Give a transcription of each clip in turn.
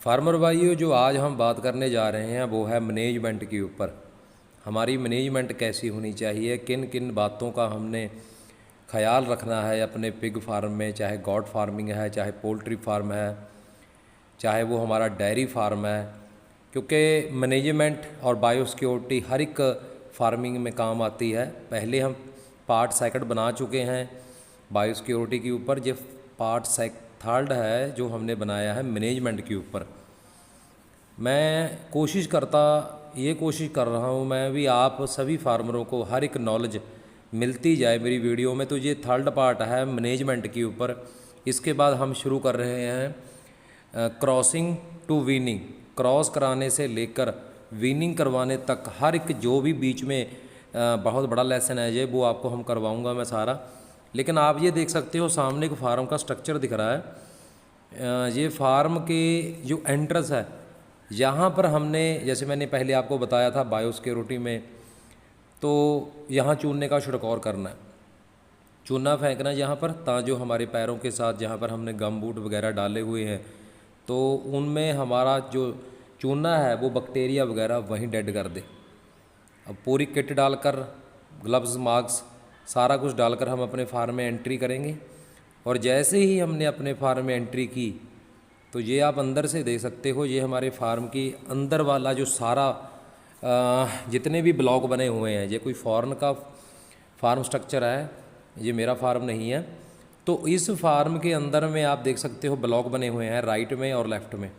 Farmer भाइयों, जो आज हम बात करने जा रहे हैं वो है मैनेजमेंट के ऊपर। हमारी मैनेजमेंट कैसी होनी चाहिए, किन किन बातों का हमने ख्याल रखना है अपने पिग फार्म में, चाहे गॉट फार्मिंग है, चाहे पोल्ट्री फार्म है, चाहे वो हमारा डेयरी फार्म है। क्योंकि मैनेजमेंट और बायोसिक्योरिटी हर एक फार्मिंग में काम आती है। पहले हम पार्ट सेकंड बना चुके हैं बायोसिक्योरिटी के ऊपर, जो पार्ट थर्ड है जो हमने बनाया है मैनेजमेंट के ऊपर। मैं कोशिश कर रहा हूँ मैं भी आप सभी फार्मरों को हर एक नॉलेज मिलती जाए मेरी वीडियो में। तो ये थर्ड पार्ट है मैनेजमेंट के ऊपर। इसके बाद हम शुरू कर रहे हैं क्रॉसिंग टू वीनिंग। क्रॉस कराने से लेकर वीनिंग करवाने तक हर एक जो भी बीच में बहुत बड़ा लेसन है ये, वो आपको हम करवाऊंगा मैं सारा। लेकिन आप ये देख सकते हो सामने को फार्म का स्ट्रक्चर दिख रहा है। ये फार्म के जो एंट्रेंस है, यहाँ पर हमने, जैसे मैंने पहले आपको बताया था बायोसिक्योरिटी में, तो यहाँ चूने का छिड़काव करना है, चूना फेंकना है यहाँ पर, जो हमारे पैरों के साथ जहाँ पर हमने गम बूट वगैरह डाले हुए हैं तो उनमें हमारा जो चूना है वो बैक्टीरिया वगैरह वहीं डेड कर दे। अब पूरी किट डालकर, ग्लव्स, मास्क, सारा कुछ डालकर हम अपने फार्म में एंट्री करेंगे। और जैसे ही हमने अपने फार्म में एंट्री की तो ये आप अंदर से देख सकते हो, ये हमारे फार्म की अंदर वाला जो सारा जितने भी ब्लॉक बने हुए हैं, ये कोई फॉरेन का फार्म स्ट्रक्चर है, ये मेरा फार्म नहीं है। तो इस फार्म के अंदर में आप देख सकते हो ब्लॉक बने हुए हैं राइट में और लेफ़्ट में।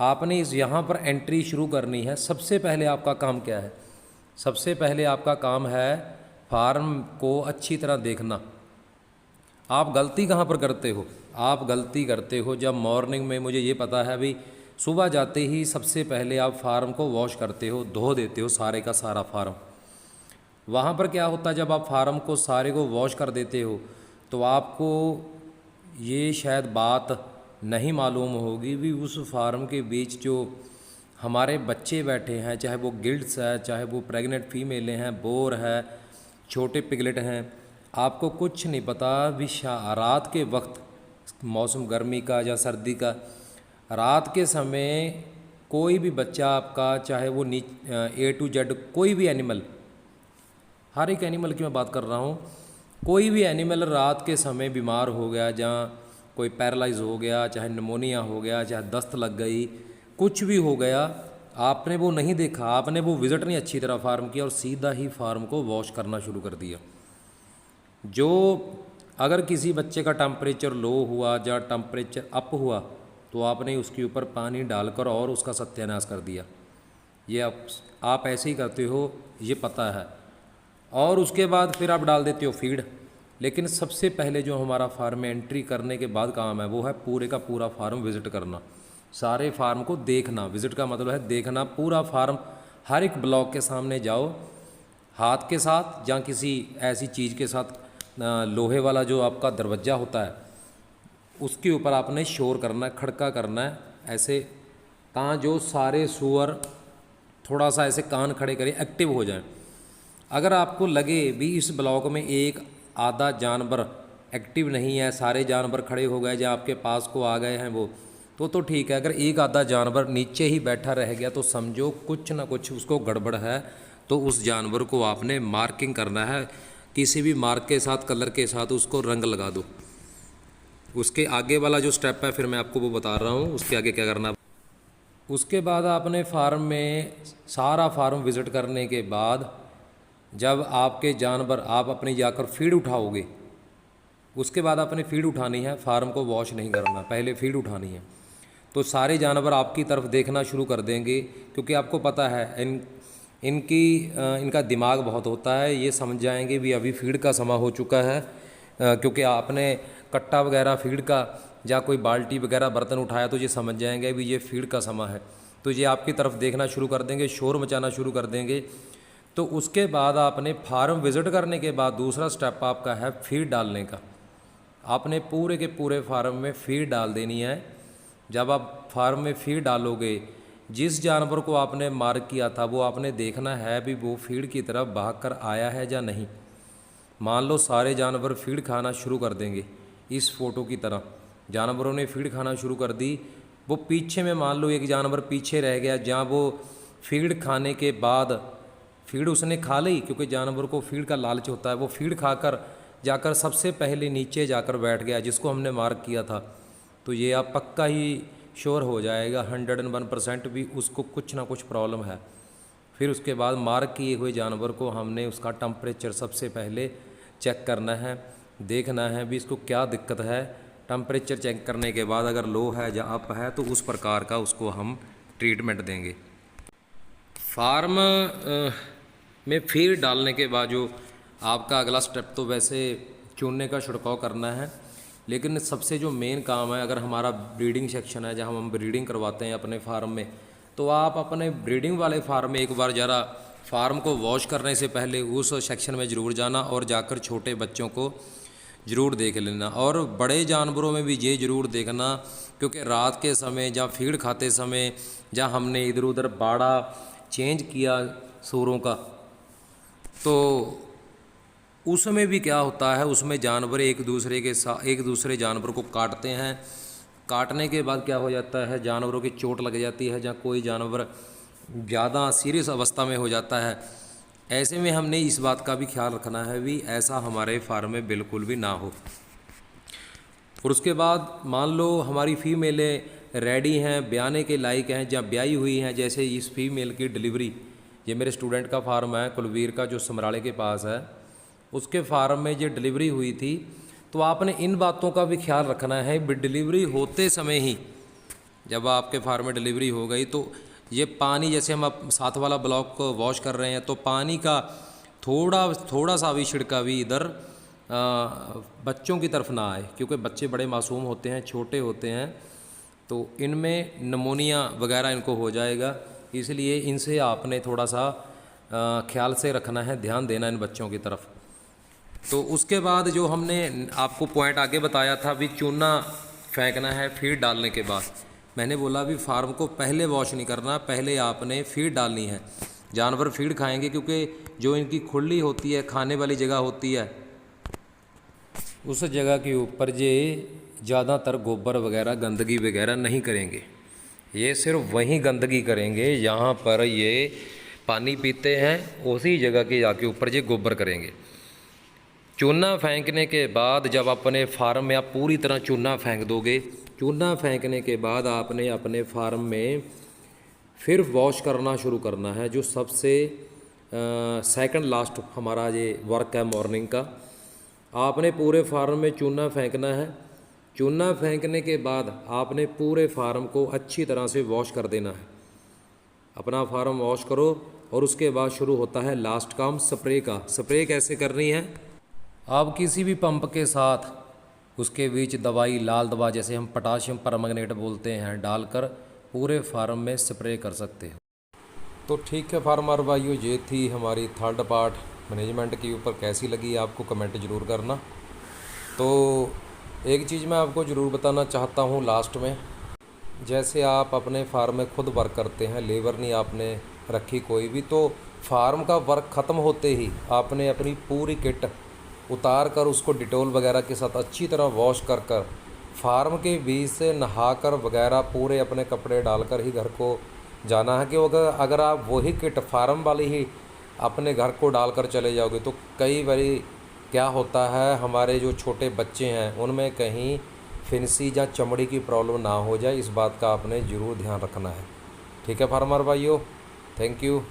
आपने इस यहाँ पर एंट्री शुरू करनी है। सबसे पहले आपका काम क्या है? सबसे पहले आपका काम है फार्म को अच्छी तरह देखना। आप गलती कहाँ पर करते हो? आप गलती करते हो जब मॉर्निंग में, मुझे ये पता है अभी, सुबह जाते ही सबसे पहले आप फार्म को वॉश करते हो, धो देते हो सारे का सारा फार्म। वहाँ पर क्या होता है, जब आप फार्म को सारे को वॉश कर देते हो तो आपको ये शायद बात नहीं मालूम होगी भी उस फार्म के बीच जो हमारे बच्चे बैठे हैं, चाहे वो गिल्ड्स है, चाहे वो प्रेग्नेंट फीमेलें हैं, बोर है, छोटे पिगलेट हैं, आपको कुछ नहीं पता भी रात के वक्त, मौसम गर्मी का या सर्दी का, रात के समय कोई भी बच्चा आपका, चाहे वो A to Z कोई भी एनिमल, हर एक एनिमल की मैं बात कर रहा हूँ, कोई भी एनिमल रात के समय बीमार हो गया, जहाँ कोई पैरालाइज हो गया, चाहे निमोनिया हो गया, चाहे दस्त लग गई, कुछ भी हो गया, आपने वो नहीं देखा, आपने वो विज़िट नहीं अच्छी तरह फार्म किया और सीधा ही फार्म को वॉश करना शुरू कर दिया। जो अगर किसी बच्चे का टेम्परेचर लो हुआ या टेम्परेचर अप हुआ तो आपने उसके ऊपर पानी डालकर और उसका सत्यानाश कर दिया। ये आप ऐसे ही करते हो, ये पता है। और उसके बाद फिर आप डाल देते हो फीड। लेकिन सबसे पहले जो हमारा फार्म में एंट्री करने के बाद काम है वो है पूरे का पूरा फार्म विज़िट करना, सारे फार्म को देखना। विज़िट का मतलब है देखना पूरा फार्म। हर एक ब्लॉक के सामने जाओ, हाथ के साथ या किसी ऐसी चीज़ के साथ, लोहे वाला जो आपका दरवाज़ा होता है उसके ऊपर आपने शोर करना है, खड़का करना है ऐसे, जो सारे सूअर थोड़ा सा ऐसे कान खड़े करें, एक्टिव हो जाएं। अगर आपको लगे भी इस ब्लॉक में एक आधा जानवर एक्टिव नहीं है, सारे जानवर खड़े हो गए या आपके पास को आ गए हैं वो, तो ठीक है। अगर एक आधा जानवर नीचे ही बैठा रह गया तो समझो कुछ ना कुछ उसको गड़बड़ है। तो उस जानवर को आपने मार्किंग करना है, किसी भी मार्क के साथ, कलर के साथ उसको रंग लगा दो। उसके आगे वाला जो स्टेप है फिर मैं आपको वो बता रहा हूँ, उसके आगे क्या करना। उसके बाद आपने फार्म में सारा फार्म विज़िट करने के बाद जब आपके जानवर, आप अपनी जाकर फीड उठाओगे, उसके बाद आपने फीड उठानी है, फार्म को वॉश नहीं करना, पहले फीड उठानी है। तो सारे जानवर आपकी तरफ देखना शुरू कर देंगे, क्योंकि आपको पता है इनका दिमाग बहुत होता है। ये समझ जाएंगे भी अभी फीड का समय हो चुका है, क्योंकि आपने कट्टा वगैरह फीड का या कोई बाल्टी वगैरह बर्तन उठाया तो ये समझ जाएंगे भी ये फीड का समय है। तो ये आपकी तरफ देखना शुरू कर देंगे, शोर मचाना शुरू कर देंगे। तो उसके बाद आपने फार्म विज़िट करने के बाद दूसरा स्टेप आपका है फीड डालने का। आपने पूरे के पूरे फार्म में फीड डाल देनी है। जब आप फार्म में फीड डालोगे, जिस जानवर को आपने मार्क किया था वो आपने देखना है भी वो फीड की तरफ भाग कर आया है या नहीं। मान लो सारे जानवर फीड खाना शुरू कर देंगे, इस फ़ोटो की तरह जानवरों ने फीड खाना शुरू कर दी, वो पीछे में मान लो एक जानवर पीछे रह गया, जहाँ वो फीड खाने के बाद फीड उसने खा ली, क्योंकि जानवर को फीड का लालच होता है, वो फीड खाकर जाकर सबसे पहले नीचे जाकर बैठ गया जिसको हमने मार्क किया था, तो ये आप पक्का ही श्योर हो जाएगा 101% भी उसको कुछ ना कुछ प्रॉब्लम है। फिर उसके बाद मार्क किए हुए जानवर को हमने उसका टेम्परेचर सबसे पहले चेक करना है, देखना है भी इसको क्या दिक्कत है। टेम्परेचर चेक करने के बाद अगर लो है या अप है तो उस प्रकार का उसको हम ट्रीटमेंट देंगे। फार्म में फीड डालने के बाद जो आपका अगला स्टेप तो वैसे चूने का छिड़काव करना है, लेकिन सबसे जो मेन काम है, अगर हमारा ब्रीडिंग सेक्शन है जहाँ हम ब्रीडिंग करवाते हैं अपने फार्म में, तो आप अपने ब्रीडिंग वाले फार्म में एक बार ज़रा फार्म को वॉश करने से पहले उस सेक्शन में ज़रूर जाना और जाकर छोटे बच्चों को ज़रूर देख लेना। और बड़े जानवरों में भी ये ज़रूर देखना, क्योंकि रात के समय जहाँ फीड खाते समय जहाँ हमने इधर उधर बाड़ा चेंज किया सूरों का, तो उसमें भी क्या होता है, उसमें जानवर एक दूसरे जानवर को काटते हैं। काटने के बाद क्या हो जाता है, जानवरों की चोट लग जाती है, जहाँ कोई जानवर ज़्यादा सीरियस अवस्था में हो जाता है। ऐसे में हमने इस बात का भी ख्याल रखना है भी ऐसा हमारे फार्म में बिल्कुल भी ना हो। और उसके बाद मान लो हमारी फीमेलें रेडी हैं, ब्याने के लायक हैं, जहाँ ब्याई हुई हैं, जैसे इस फीमेल की डिलीवरी, ये मेरे स्टूडेंट का फार्म है कुलवीर का जो समराले के पास है, उसके फार्म में ये डिलीवरी हुई थी। तो आपने इन बातों का भी ख्याल रखना है। डिलीवरी होते समय ही जब आपके फार्म में डिलीवरी हो गई तो ये पानी, जैसे हम अब साथ वाला ब्लॉक को वॉश कर रहे हैं, तो पानी का थोड़ा सा भी छिड़का भी इधर बच्चों की तरफ ना आए, क्योंकि बच्चे बड़े मासूम होते हैं, छोटे होते हैं, तो इनमें निमोनिया वगैरह इनको हो जाएगा। इसलिए इनसे आपने थोड़ा सा ख्याल से रखना है, ध्यान देना इन बच्चों की तरफ। तो उसके बाद जो हमने आपको पॉइंट आगे बताया था भी चूना फेंकना है फीड डालने के बाद, मैंने बोला भी फार्म को पहले वॉश नहीं करना, पहले आपने फीड डालनी है। जानवर फीड खाएंगे क्योंकि जो इनकी खुली होती है, खाने वाली जगह होती है, उस जगह के ऊपर ये ज़्यादातर गोबर वगैरह गंदगी वगैरह नहीं करेंगे। ये सिर्फ वहीं गंदगी करेंगे यहाँ पर ये पानी पीते हैं, उसी जगह के जाके ऊपर ये गोबर करेंगे। चूना फेंकने के बाद जब अपने फार्म में आप पूरी तरह चूना फेंक दोगे, चूना फेंकने के बाद आपने अपने फार्म में फिर वॉश करना शुरू करना है, जो सबसे सेकंड लास्ट हमारा ये वर्क है मॉर्निंग का। आपने पूरे फार्म में चूना फेंकना है। चूना फेंकने के बाद आपने पूरे फार्म को अच्छी तरह से वॉश कर देना है। अपना फार्म वॉश करो और उसके बाद शुरू होता है लास्ट काम स्प्रे का। स्प्रे कैसे करनी है, आप किसी भी पंप के साथ उसके बीच दवाई, लाल दवा जैसे हम पोटाशियम परमंगनेट बोलते हैं, डालकर पूरे फार्म में स्प्रे कर सकते हैं। तो ठीक है फार्मर भाइयों, ये थी हमारी थर्ड पार्ट मैनेजमेंट के ऊपर। कैसी लगी आपको कमेंट ज़रूर करना। तो एक चीज़ मैं आपको ज़रूर बताना चाहता हूँ लास्ट में, जैसे आप अपने फार्म में खुद वर्क करते हैं, लेबर नहीं आपने रखी कोई भी, तो फार्म का वर्क ख़त्म होते ही आपने अपनी पूरी किट उतार कर उसको डिटोल वगैरह के साथ अच्छी तरह वॉश कर फार्म के बीच से नहाकर वगैरह पूरे अपने कपड़े डालकर ही घर को जाना है। कि अगर आप वही किट फार्म वाली ही अपने घर को डालकर चले जाओगे तो कई बारी क्या होता है, हमारे जो छोटे बच्चे हैं उनमें कहीं फिंसी या चमड़ी की प्रॉब्लम ना हो जाए, इस बात का आपने ज़रूर ध्यान रखना है। ठीक है फार्मर भाइयों, थैंक यू।